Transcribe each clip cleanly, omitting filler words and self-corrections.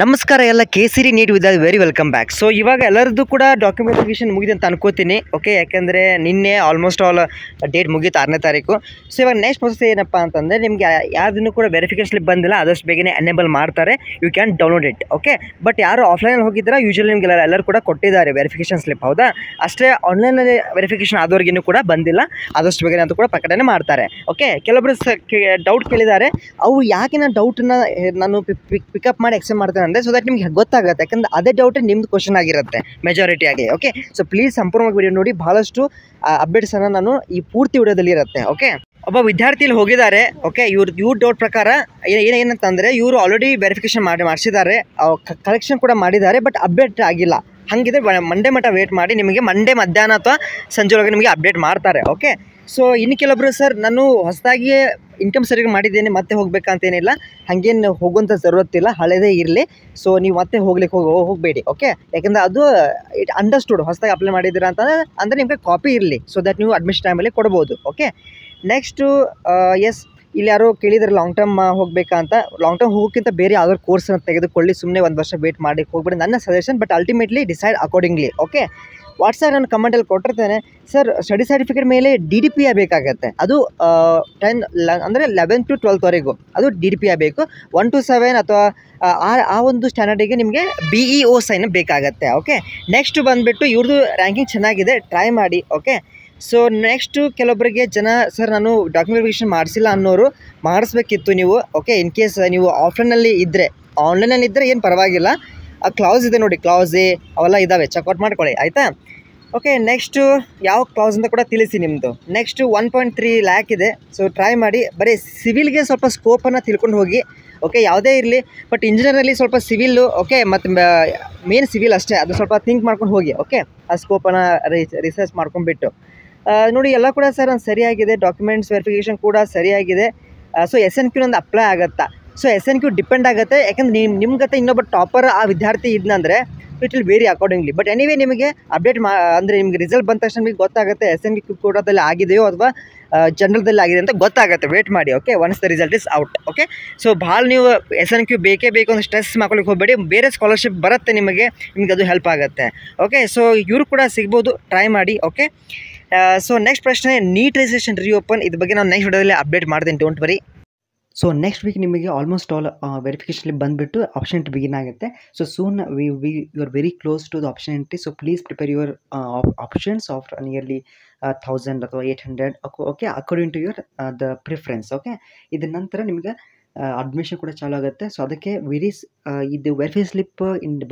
ನಮಸ್ಕಾರ ಎಲ್ಲ Kesari NEET with very welcome back. So ಇವಾಗ ಎಲ್ಲರದ್ದು ಕೂಡ ಡಾಕ್ಯುಮೆಂಟ್ ವೆರಿಫಿಕೇಷನ್ ಮುಗಿದೆ ಅಂತ ಅನ್ಕೋತೀನಿ. ಓಕೆ, ಯಾಕೆಂದರೆ ನಿನ್ನೆ ಆಲ್ಮೋಸ್ಟ್ ಆಲ್ ಡೇಟ್ ಮುಗೀತು 6ನೇ ತಾರೀಕು. ಸೊ ಇವಾಗ ನೆಕ್ಸ್ಟ್ ಪ್ರೊಸೆಸ್ ಏನಪ್ಪ ಅಂತಂದರೆ, ನಿಮಗೆ ಯಾವುದನ್ನು ಕೂಡ ವೆರಿಫಿಕೇಷನ್ ಸ್ಲಿಪ್ ಬಂದಿಲ್ಲ ಆದಷ್ಟು ಬೇಗನೆ ಎನೇಬಲ್ ಮಾಡ್ತಾರೆ. You can download it. Okay, but ಯಾರು ಆಫ್ಲೈನಲ್ಲಿ ಹೋಗಿದ್ದೀರಾ ಯೂಶಲಿ ನಿಮಗೆ ಎಲ್ಲರೂ ಕೂಡ ಕೊಟ್ಟಿದ್ದಾರೆ ವೆರಿಫಿಕೇಷನ್ ಸ್ಲಿಪ್, ಹೌದಾ? ಅಷ್ಟೇ ಆನ್ಲೈನಲ್ಲಿ ವೆರಿಫಿಕೇಷನ್ ಆದವ್ರಿಗೂ ಕೂಡ ಬಂದಿಲ್ಲ, ಆದಷ್ಟು ಬೇಗನೆ ಅಂತ ಕೂಡ ಪ್ರಕಟಣೆ ಮಾಡ್ತಾರೆ. ಓಕೆ, ಕೆಲವೊಬ್ಬರು ಡೌಟ್ ಕೇಳಿದ್ದಾರೆ. ಅವು ಯಾಕೆ ನಾನು ಡೌಟನ್ನು ನಾನು ಪಿಕಪ್ ಮಾಡಿ ಎಕ್ಸೆಪ್ಟ್ ಮಾಡ್ತೇನೆ ಅಂದರೆ, ಸೊ ದಟ್ ನಿಮ್ಗೆ ಗೊತ್ತಾಗುತ್ತೆ. ಯಾಕಂದರೆ ಅದೇ ಡೌಟ್ ನಿಮ್ದು ಕ್ವಶನ್ ಆಗಿರುತ್ತೆ ಮೆಜಾರಿಟಿ ಆಗಿ. ಓಕೆ, ಸೊ ಪ್ಲೀಸ್ ಸಂಪೂರ್ಣವಾಗಿ ವಿಡಿಯೋ ನೋಡಿ. ಬಹಳಷ್ಟು ಅಪ್ಡೇಟ್ಸನ್ನು ನಾನು ಈ ಪೂರ್ತಿ ವಿಡಿಯೋದಲ್ಲಿ ಇರುತ್ತೆ. ಓಕೆ, ಒಬ್ಬ ವಿದ್ಯಾರ್ಥಿಯಲ್ಲಿ ಹೋಗಿದ್ದಾರೆ. ಓಕೆ, ಇವ್ರ ಡೌಟ್ ಪ್ರಕಾರ ಏನಂತಂದರೆ, ಇವರು ಆಲ್ರೆಡಿ ವೆರಿಫಿಕೇಷನ್ ಮಾಡಿಸಿದ್ದಾರೆ, ಕಲೆಕ್ಷನ್ ಕೂಡ ಮಾಡಿದ್ದಾರೆ, ಬಟ್ ಅಪ್ಡೇಟ್ ಆಗಿಲ್ಲ. ಹಾಗಿದ್ರೆ ಮಂಡೇ ಮಟ್ಟ ವೇಟ್ ಮಾಡಿ, ನಿಮಗೆ ಮಂಡೇ ಮಧ್ಯಾಹ್ನ ಅಥವಾ ಸಂಜೆ ಒಳಗೆ ನಿಮಗೆ ಅಪ್ಡೇಟ್ ಮಾಡ್ತಾರೆ. ಓಕೆ, ಸೊ ಇನ್ನು ಕೆಲವೊಬ್ಬರು, ಸರ್ ನಾನು ಹೊಸದಾಗಿ ಇನ್ಕಮ್ ಸರ್ಟಿಫಿಕೇಟ್ ಮಾಡಿದ್ದೇನೆ, ಮತ್ತೆ ಹೋಗ್ಬೇಕಂತೇನಿಲ್ಲ, ಹಾಗೇನು ಹೋಗುವಂಥ ಜरूरತ್ತಿಲ್ಲ, ಹಳೆಯದೇ ಇರಲಿ. ಸೊ ನೀವು ಮತ್ತೆ ಹೋಗಬೇಡಿ. ಓಕೆ, ಯಾಕೆಂದರೆ ಅದು ಇಟ್ ಅಂಡರ್ಸ್ಟುಡ್, ಹೊಸದಾಗಿ ಅಪ್ಲೈ ಮಾಡಿದ್ದೀರಾ ಅಂದರೆ ನಿಮಗೆ ಕಾಪಿ ಇರಲಿ, ಸೊ ದಟ್ ನೀವು ಅಡ್ಮಿಷನ್ ಟೈಮಲ್ಲಿ ಕೊಡ್ಬೋದು. ಓಕೆ, ನೆಕ್ಸ್ಟು ಎಸ್, ಇಲ್ಲಿ ಯಾರೋ ಕೇಳಿದರೆ ಲಾಂಗ್ ಟರ್ಮ್ ಹೋಗಬೇಕಾ ಅಂತ. ಲಾಂಗ್ ಟರ್ಮ್ ಹೋಗೋಕ್ಕಿಂತ ಬೇರೆ ಯಾವ್ದಾದ್ರು ಕೋರ್ಸನ್ನು ತೆಗೆದುಕೊಳ್ಳಿ, ಸುಮ್ಮನೆ ಒಂದು ವರ್ಷ ವೇಟ್ ಮಾಡಿ ಹೋಗ್ಬೇಡಿ, ನನ್ನ suggestion. But ultimately decide accordingly. Okay, WhatsApp ನಾನು ಕಮೆಂಟಲ್ಲಿ ಕೊಟ್ಟಿರ್ತೇನೆ. ಸರ್ ಸ್ಟಡಿ ಸರ್ಟಿಫಿಕೇಟ್ ಮೇಲೆ DDP ಬೇಕಾಗತ್ತೆ, ಅದು 10 ಅಂದರೆ 11 to 12ವರೆಗೂ ಅದು DDP ಬೇಕು. 1 to 7 ಅಥವಾ ಆ ಒಂದು ಸ್ಟ್ಯಾಂಡರ್ಡಿಗೆ ನಿಮಗೆ BEO ಸೈನ್ ಬೇಕಾಗತ್ತೆ. ಓಕೆ, ನೆಕ್ಸ್ಟ್ ಬಂದುಬಿಟ್ಟು ಇವ್ರದ್ದು ರ್ಯಾಂಕಿಂಗ್ ಚೆನ್ನಾಗಿದೆ, ಟ್ರೈ ಮಾಡಿ. ಓಕೆ, ಸೊ ನೆಕ್ಸ್ಟು ಕೆಲವೊಬ್ಬರಿಗೆ ಸರ್ ನಾನು ಡಾಕ್ಯುಮೆಂಟ್ ವೆರಿಫಿಕೇಷನ್ ಮಾಡಿಸಿಲ್ಲ ಅನ್ನೋರು ಮಾಡಿಸ್ಬೇಕಿತ್ತು ನೀವು. ಓಕೆ, ಇನ್ ಕೇಸ್ ನೀವು ಆಫ್ಲೈನಲ್ಲಿ ಇದ್ದರೆ, ಆನ್ಲೈನಲ್ಲಿ ಇದ್ದರೆ ಏನು ಪರವಾಗಿಲ್ಲ, ಆ ಕ್ಲಾಸ್ ಇದೆ ನೋಡಿ, ಕ್ಲಾಸ್ ಎ ಅವೆಲ್ಲ ಇದ್ದಾವೆ, ಚೆಕ್ಔಟ್ ಮಾಡ್ಕೊಳ್ಳಿ, ಆಯಿತಾ? ಓಕೆ, ನೆಕ್ಸ್ಟು ಯಾವ ಕ್ಲಾಸ್ ಅಂತ ಕೂಡ ತಿಳಿಸಿ ನಿಮ್ಮದು. ನೆಕ್ಸ್ಟು 1.3 ಲ್ಯಾಕ್ ಇದೆ, ಸೊ ಟ್ರೈ ಮಾಡಿ. ಬರೀ ಸಿವಿಲ್ಗೆ ಸ್ವಲ್ಪ ಸ್ಕೋಪನ್ನು ತಿಳ್ಕೊಂಡು ಹೋಗಿ. ಓಕೆ, ಯಾವುದೇ ಇರಲಿ, ಬಟ್ ಇಂಜಿನಿಯರಲ್ಲಿ ಸ್ವಲ್ಪ ಸಿವಿಲ್ಲು. ಓಕೆ, ಮತ್ತು ಮೇನ್ ಸಿವಿಲ್ ಅಷ್ಟೇ, ಅದು ಸ್ವಲ್ಪ ಥಿಂಕ್ ಮಾಡ್ಕೊಂಡು ಹೋಗಿ. ಓಕೆ, ಆ ಸ್ಕೋಪನ್ನು ರಿಸರ್ಚ್ ಮಾಡ್ಕೊಂಡ್ಬಿಟ್ಟು ನೋಡಿ. ಎಲ್ಲ ಕೂಡ ಸರ್ ಸರಿಯಾಗಿದೆ, ಡಾಕ್ಯುಮೆಂಟ್ಸ್ ವೆರಿಫಿಕೇಷನ್ ಕೂಡ ಸರಿಯಾಗಿದೆ. ಸೊ SNQ ಒಂದು ಅಪ್ಲೈ ಆಗುತ್ತಾ? ಸೊ SNQ ಡಿಪೆಂಡ್ ಆಗುತ್ತೆ, ಯಾಕಂದ್ರೆ ನಿಮ್ಗತ್ತೆ ಇನ್ನೊಬ್ಬ ಟಾಪರ್ ಆ ವಿದ್ಯಾರ್ಥಿ ಇದ್ನಂದರೆ it will vary accordingly. But anyway ನಿಮಗೆ ಅಪ್ಡೇಟ್ ಅಂದರೆ ನಿಮಗೆ ರಿಸಲ್ಟ್ ಬಂದ ತಕ್ಷಣ ನಿಮಗೆ ಗೊತ್ತಾಗುತ್ತೆ SNQ ಕೋಟಾದಲ್ಲಿ ಆಗಿದೆಯೋ ಅಥವಾ ಜನರಲ್ದಲ್ಲಿ ಆಗಿದೆ ಅಂತ ಗೊತ್ತಾಗುತ್ತೆ. ವೇಟ್ ಮಾಡಿ. Okay, once the result is out. Okay, so ಭಾಳ ನೀವು SNQ ಬೇಕೇ ಬೇಕು ಅಂತ ಸ್ಟ್ರೆಸ್ ಮಾಡ್ಕೊಳ್ಳಿಕ್ಕೆ ಹೋಗಬೇಡಿ, ಬೇರೆ ಸ್ಕಾಲರ್ಶಿಪ್ ಬರುತ್ತೆ ನಿಮಗೆ ಅದು ಹೆಲ್ಪ್ ಆಗುತ್ತೆ. ಓಕೆ, ಸೊ ಇವರು ಕೂಡ ಸಿಗ್ಬೋದು, ಟ್ರೈ ಮಾಡಿ. ಓಕೆ, ಸೊ ನೆಕ್ಸ್ಟ್ ಪ್ರಶ್ನೆ, ನೀಟ್ ರಿಜಿಸ್ಟ್ರೇಷನ್ ರೀಓಪನ್, ಇದ್ರ ಬಗ್ಗೆ ನಾನು ನೆಕ್ಸ್ಟ್ ವಿಡಿಯೋದಲ್ಲಿ ಅಪ್ಡೇಟ್ ಮಾಡ್ತೀನಿ, don't worry. So next week ನಿಮಗೆ ಆಲ್ಮೋಸ್ಟ್ ಆಲ್ ವೆರಿಫಿಕೇಷನ್ ಬಂದುಬಿಟ್ಟು ಆಪ್ಷನಿಟಿ ಬಿಗಿನ್ ಆಗುತ್ತೆ. So soon you are very close to the option entry. So please prepare your options of nearly 1000 ಅಥವಾ 800. Okay, according to your the preference. Okay, ಇದರ ನಂತರ ನಿಮಗೆ admission ಕೂಡ ಚಾಲು ಆಗುತ್ತೆ. ಸೊ ಅದಕ್ಕೆ ಇದು ವೆರಿಫೈ ಸ್ಲಿಪ್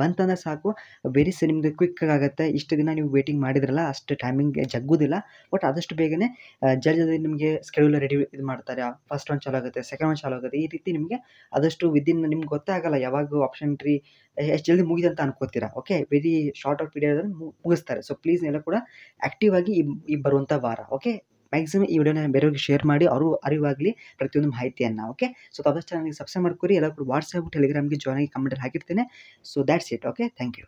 ಬಂತಂದ್ರೆ ಸಾಕು, ನಿಮ್ಮದು ಕ್ವಿಕ್ ಆಗುತ್ತೆ. ಇಷ್ಟು ದಿನ ನೀವು ವೇಟಿಂಗ್ ಮಾಡಿದ್ರಲ್ಲ, ಅಷ್ಟು ಟೈಮಿಂಗ್ ಜಗ್ಗೋದಿಲ್ಲ. ಬಟ್ ಆದಷ್ಟು ಬೇಗನೆ ಜಲ್ದಿ ನಿಮಗೆ ಸ್ಕೆಡ್ಯೂಲ್ ರೆಡಿ ಇದು ಮಾಡ್ತಾರೆ. ಫಸ್ಟ್ ಒನ್ ಚಾಲು ಆಗುತ್ತೆ, ಸೆಕೆಂಡ್ ಒನ್ ಚಾಲು ಆಗುತ್ತೆ. ಈ ರೀತಿ ನಿಮಗೆ ಆದಷ್ಟು ವಿದಿನ್ ನಿಮ್ಗೆ ಗೊತ್ತಾಗಲ್ಲ ಯಾವಾಗ ಆಪ್ಷನ್ಟ್ರಿ ಎಷ್ಟು ಜಲ್ದಿ ಮುಗಿದೆ ಅಂತ ಅನ್ಕೋತೀರಾ. ಓಕೆ, ವೆರಿ ಶಾರ್ಟ್ ಆಫ್ ಪೀರಿಯಡಲ್ಲಿ ಮುಗಿಸ್ತಾರೆ. ಸೊ ಪ್ಲೀಸ್ ಎಲ್ಲ ಕೂಡ ಆ್ಯಕ್ಟಿವ್ ಆಗಿ ಈ ಬರುವಂಥ ವಾರ. ಓಕೆ, ಮ್ಯಾಕ್ಸಿಮಮ್ ಈ ವಿಡಿಯೋನ ಬೇರೆಯವ್ರಿಗೆ ಶೇರ್ ಮಾಡಿ, ಅವರು ಅರಿವಾಗಲಿ ಪ್ರತಿಯೊಂದು ಮಾಹಿತಿಯನ್ನು. ಓಕೆ, ಸೊ ಆದಷ್ಟು ಚಾನಲ್ಗೆ ಸಬ್ಸ್ಕ್ರೈಬ್ ಮಾಡ್ಕೊರಿ. ಎಲ್ಲ ಕೂಡ ವಾಟ್ಸಪ್ ಟೆಲಿಗ್ರಾಮ್ಗೆ ಜಾಯ್ನ್ ಆಗಿ ಕಮೆಂಟಲ್ಲಿ ಹಾಕಿರ್ತೇನೆ. So that's it. Okay, thank you.